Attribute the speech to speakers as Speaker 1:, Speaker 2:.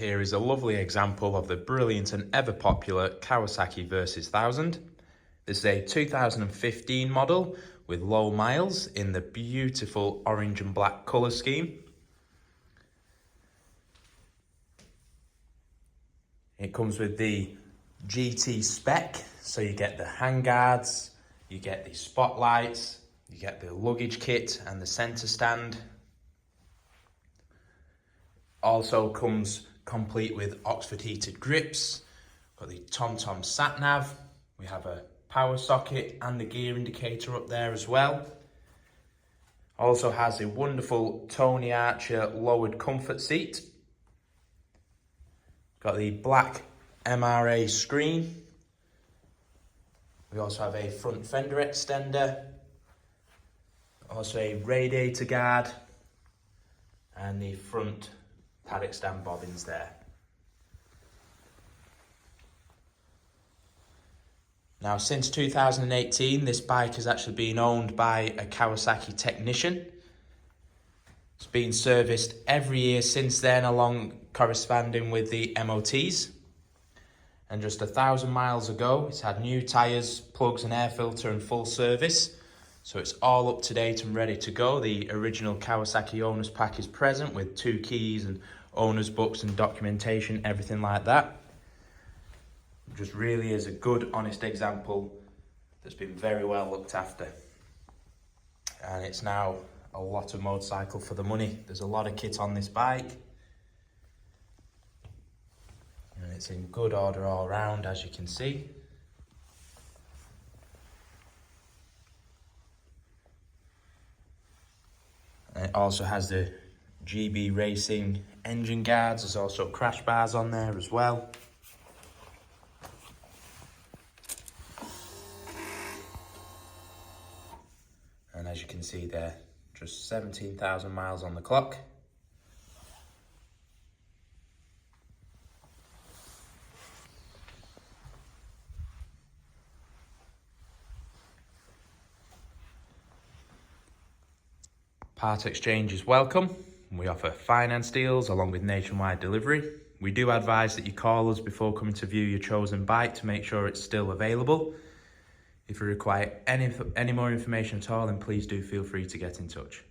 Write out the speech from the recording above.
Speaker 1: here is a lovely example of the brilliant and ever popular Kawasaki Versys 1000. This is a 2015 model with low miles in the beautiful orange and black colour scheme. It comes with the GT spec, so you get the handguards, you get the spotlights, you get the luggage kit and the centre stand. Also comes complete with Oxford heated grips, got the TomTom sat nav, we have a power socket and the gear indicator up there as well. Also has a wonderful Tony Archer lowered comfort seat. Got the black MRA screen. We also have a front fender extender, also a radiator guard and the front paddock stand bobbins there. Now, since 2018, this bike has actually been owned by a Kawasaki technician. It's been serviced every year since then, along corresponding with the MOTs. And just 1,000 miles ago, it's had new tyres, plugs and air filter and full service. So it's all up to date and ready to go. The original Kawasaki owner's pack is present with 2 keys and owner's books and documentation, everything like that. It just really is a good, honest example that's been very well looked after. And it's now a lot of motorcycle for the money. There's a lot of kit on this bike. And it's in good order all round, as you can see. And it also has the GB Racing engine guards. There's also crash bars on there as well. And as you can see there, just 17,000 miles on the clock. Part exchange is welcome. We offer finance deals along with nationwide delivery. We do advise that you call us before coming to view your chosen bike to make sure it's still available. If you require any more information at all, then please do feel free to get in touch.